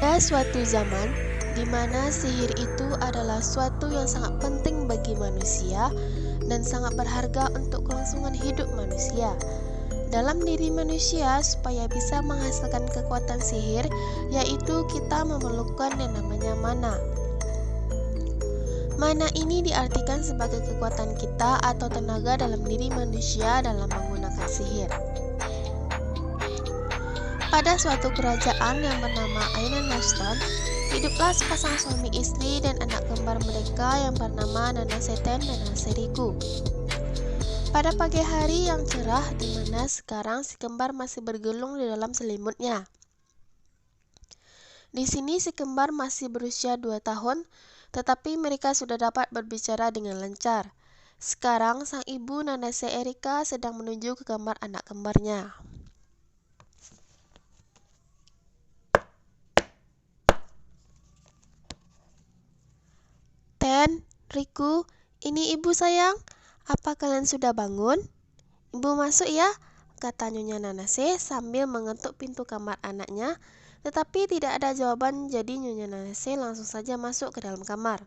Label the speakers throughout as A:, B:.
A: Ada suatu zaman di mana sihir itu adalah suatu yang sangat penting bagi manusia dan sangat berharga untuk kelangsungan hidup manusia. Dalam diri manusia supaya bisa menghasilkan kekuatan sihir, yaitu kita memerlukan yang namanya mana. Mana ini diartikan sebagai kekuatan kita atau tenaga dalam diri manusia dalam menggunakan sihir. Pada suatu kerajaan yang bernama Aina Naston, hiduplah sepasang suami istri dan anak kembar mereka yang bernama Nanase Ten dan Nanase Riku. Pada pagi hari yang cerah di mana sekarang si kembar masih bergelung di dalam selimutnya. Di sini si kembar masih berusia 2 tahun, tetapi mereka sudah dapat berbicara dengan lancar. Sekarang sang ibu Nanase Erika sedang menuju ke kamar anak kembarnya. Ten, Riku, ini ibu sayang. Apa kalian sudah bangun? Ibu masuk ya, kata Nyonya Nanase sambil mengetuk pintu kamar anaknya. Tetapi tidak ada jawaban, jadi Nyonya Nanase langsung saja masuk ke dalam kamar.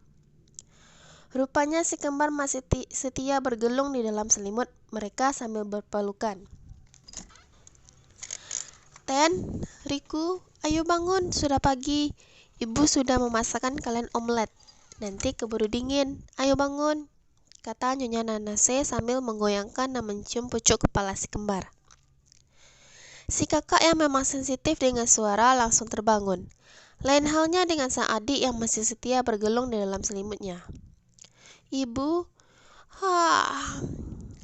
A: Rupanya si kembar masih setia bergelung di dalam selimut mereka sambil berpelukan. Ten, Riku, ayo bangun, sudah pagi. Ibu sudah memasakkan kalian omelet. Nanti keburu dingin, ayo bangun, kata Nyonya Nanase sambil menggoyangkan dan mencium pucuk kepala si kembar. Si kakak yang memang sensitif dengan suara langsung terbangun. Lain halnya dengan sang adik yang masih setia bergelung di dalam selimutnya. Ibu,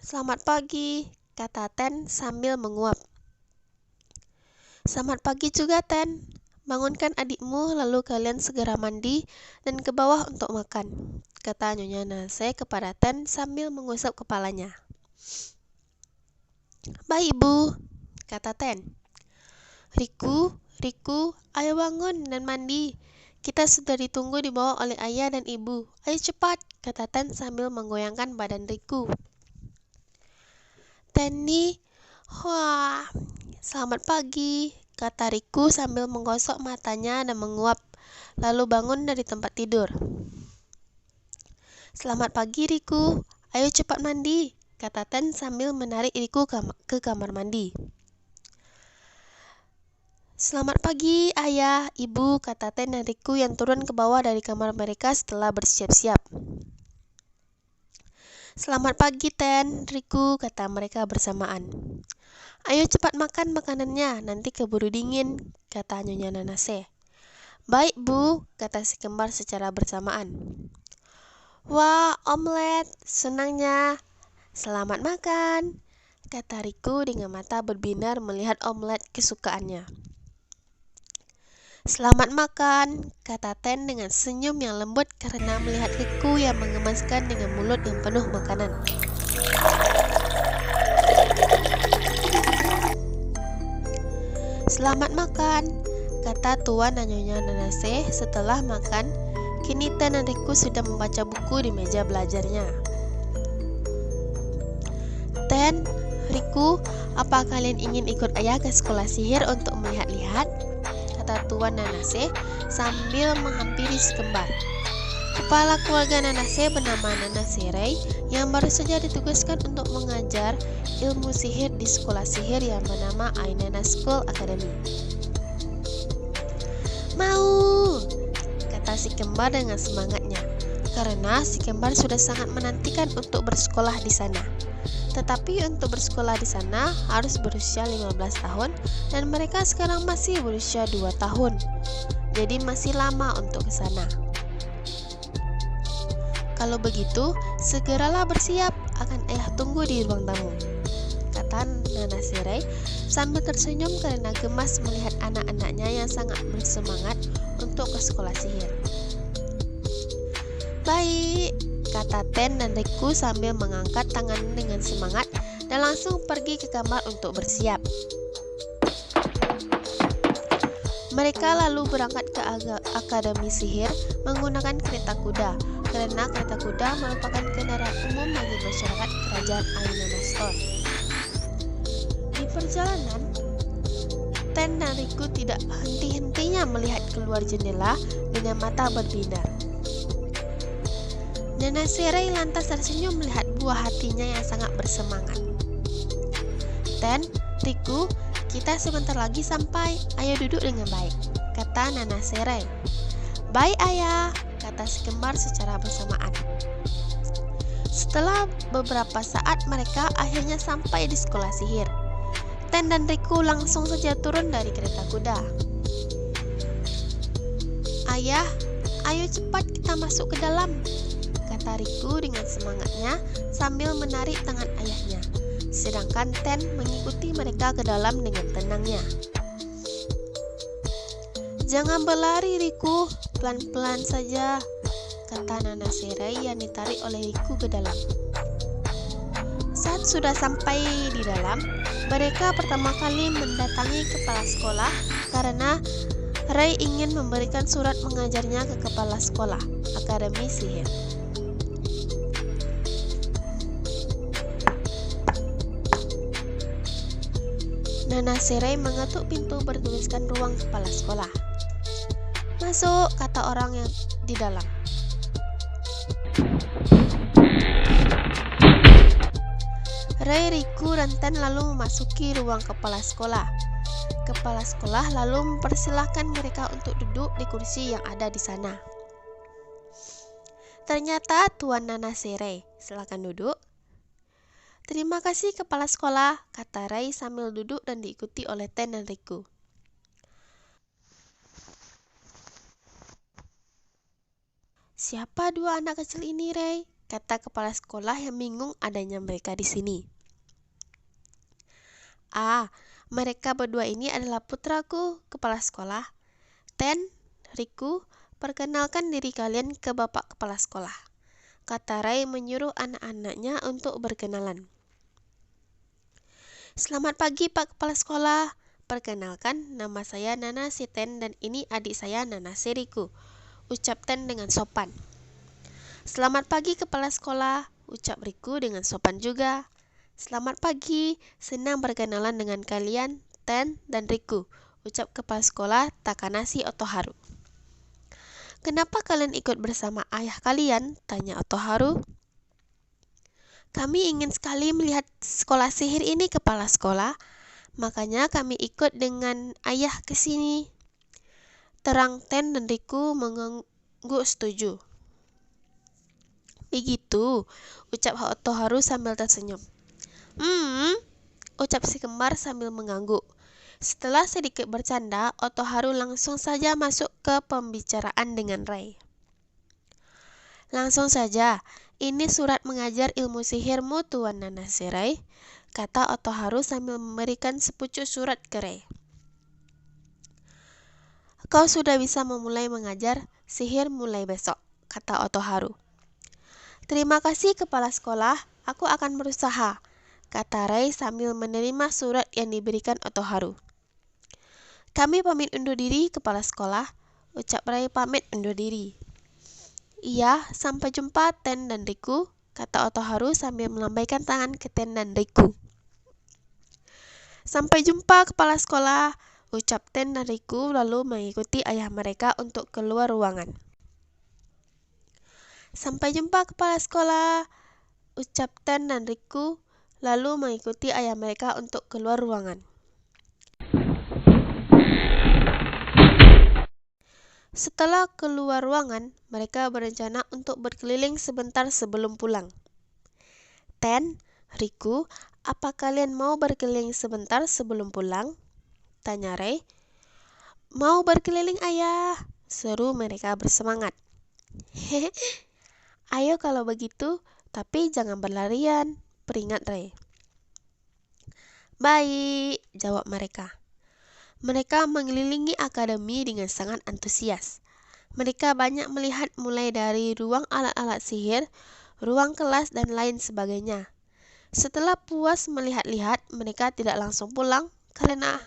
A: selamat pagi, kata Ten sambil menguap. Selamat pagi juga, Ten. Bangunkan adikmu, lalu kalian segera mandi dan ke bawah untuk makan, kata Nyonya Nanase kepada Ten sambil mengusap kepalanya. Baik, Ibu, kata Ten. Riku, ayo bangun dan mandi. Kita sudah ditunggu di bawah oleh ayah dan ibu. Ayo cepat, kata Ten sambil menggoyangkan badan Riku. Tenny, selamat pagi, kata Riku sambil menggosok matanya dan menguap, lalu bangun dari tempat tidur. Selamat pagi, Riku. Ayo cepat mandi, kata Ten sambil menarik Riku ke kamar mandi. Selamat pagi, ayah, ibu, kata Ten dan Riku yang turun ke bawah dari kamar mereka setelah bersiap-siap. Selamat pagi, Ten, Riku, kata mereka bersamaan. Ayo cepat makan makanannya, nanti keburu dingin, kata Nyonya Nanase. Baik, Bu, kata si kembar secara bersamaan. Wah, omelet, senangnya. Selamat makan, kata Riku dengan mata berbinar melihat omelet kesukaannya. Selamat makan, kata Ten dengan senyum yang lembut karena melihat Riku yang mengemaskan dengan mulut yang penuh makanan. Selamat makan, kata Tuan dan Nyonya Nanase setelah makan. Kini Ten dan Riku sudah membaca buku di meja belajarnya. Ten, Riku, apa kalian ingin ikut ayah ke sekolah sihir untuk melihat-lihat? Kata Tuan Nanase sambil menghampiri si kembar. Kepala keluarga Nanase bernama Nanase Rei yang baru saja ditugaskan untuk mengajar ilmu sihir di sekolah sihir yang bernama Ainana School Academy. Mau, kata si kembar dengan semangatnya, karena si kembar sudah sangat menantikan untuk bersekolah di sana. Tetapi untuk bersekolah di sana harus berusia 15 tahun dan mereka sekarang masih berusia 2 tahun. Jadi masih lama untuk ke sana. Kalau begitu, segeralah bersiap, akan ayah tunggu di ruang tamu, kata Nanase Rei sambil tersenyum karena gemas melihat anak-anaknya yang sangat bersemangat untuk ke sekolah sihir. Baik, kata Ten dan Riku sambil mengangkat tangan dengan semangat dan langsung pergi ke kamar untuk bersiap. Mereka lalu berangkat ke Akademi Sihir menggunakan kereta kuda, karena kereta kuda merupakan kendaraan umum bagi masyarakat kerajaan Ainana Store. Di perjalanan, Ten dan Riku tidak henti-hentinya melihat keluar jendela dengan mata berbinar. Nana Serai lantas tersenyum melihat buah hatinya yang sangat bersemangat. Ten, Riku, kita sebentar lagi sampai. Ayo duduk dengan baik, kata Nana Serai. Baik ayah, kata si kembar secara bersamaan. Setelah beberapa saat mereka akhirnya sampai di sekolah sihir. Ten dan Riku langsung saja turun dari kereta kuda. Ayah, ayo cepat kita masuk ke dalam, kata Riku dengan semangatnya sambil menarik tangan ayahnya. Sedangkan Ten mengikuti mereka ke dalam dengan tenangnya. Jangan berlari Riku, pelan-pelan saja, kata Nana Serai yang ditarik oleh Riku ke dalam. Saat sudah sampai di dalam, mereka pertama kali mendatangi kepala sekolah karena Ray ingin memberikan surat mengajarnya ke kepala sekolah Akademi Sihir. Nana Serai mengetuk pintu bertuliskan ruang kepala sekolah. Masuk, kata orang yang di dalam. Ray, Riku, dan Ten lalu memasuki ruang kepala sekolah. Kepala sekolah lalu mempersilahkan mereka untuk duduk di kursi yang ada di sana. Ternyata Tuan Nana Serai, silakan duduk. Terima kasih kepala sekolah, kata Ray sambil duduk dan diikuti oleh Ten dan Riku. Siapa dua anak kecil ini, Ray? Kata kepala sekolah yang bingung adanya mereka di sini. Mereka berdua ini adalah putraku, kepala sekolah. Ten, Riku, perkenalkan diri kalian ke bapak kepala sekolah, kata Ray menyuruh anak-anaknya untuk berkenalan. Selamat pagi Pak Kepala Sekolah. Perkenalkan, nama saya Nana si Ten dan ini adik saya Nana si Riku, ucap Ten dengan sopan. Selamat pagi Kepala Sekolah, ucap Riku dengan sopan juga. Selamat pagi, senang berkenalan dengan kalian, Ten dan Riku, ucap Kepala Sekolah Takanashi Otoharu. Kenapa kalian ikut bersama ayah kalian? Tanya Otoharu. Kami ingin sekali melihat sekolah sihir ini, Kepala Sekolah. Makanya kami ikut dengan ayah ke sini. Terang Ten dan Riku mengangguk setuju. Begitu, ucap Otoharu sambil tersenyum. Ucap si kembar sambil mengangguk. Setelah sedikit bercanda, Otoharu langsung saja masuk ke pembicaraan dengan Ray. Langsung saja, ini surat mengajar ilmu sihirmu, Tuan Nana Serai, kata Otoharu sambil memberikan sepucuk surat ke Ray. Kau sudah bisa memulai mengajar sihir mulai besok, kata Otoharu. Terima kasih Kepala Sekolah, aku akan berusaha, kata Ray sambil menerima surat yang diberikan Otoharu. Kami pamit undur diri, Kepala Sekolah, ucap Ray pamit undur diri. Iya, sampai jumpa Ten dan Riku, kata Otoharu sambil melambaikan tangan ke Ten dan Riku. Sampai jumpa Kepala Sekolah, ucap Ten dan Riku lalu mengikuti ayah mereka untuk keluar ruangan. Sampai jumpa Kepala Sekolah, ucap Ten dan Riku lalu mengikuti ayah mereka untuk keluar ruangan. Setelah keluar ruangan, mereka berencana untuk berkeliling sebentar sebelum pulang. Ten, Riku, apa kalian mau berkeliling sebentar sebelum pulang? Tanya Ray. Mau berkeliling ayah, seru mereka bersemangat. Hehe. Ayo kalau begitu, tapi jangan berlarian, peringat Ray. Baik, jawab mereka. Mereka mengelilingi akademi dengan sangat antusias. Mereka banyak melihat mulai dari ruang alat-alat sihir, ruang kelas, dan lain sebagainya. Setelah puas melihat-lihat, mereka tidak langsung pulang karena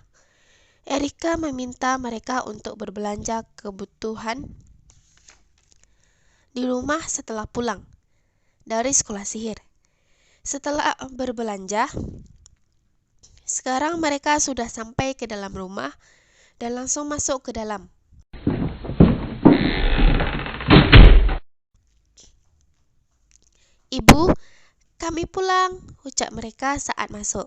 A: Erika meminta mereka untuk berbelanja kebutuhan di rumah setelah pulang dari sekolah sihir. Setelah berbelanja, Sekarang mereka sudah sampai ke dalam rumah dan langsung masuk ke dalam. "Ibu, kami pulang," ucap mereka saat masuk.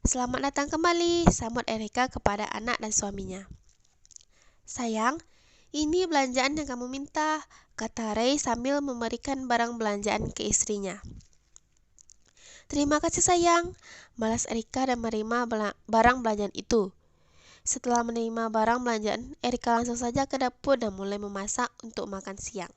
A: "Selamat datang kembali," sambut Erika kepada anak dan suaminya. "Sayang, ini belanjaan yang kamu minta," kata Ray sambil memberikan barang belanjaan ke istrinya. "Terima kasih sayang," balas Erika dan menerima barang belanjaan itu. Setelah menerima barang belanjaan, Erika langsung saja ke dapur dan mulai memasak untuk makan siang.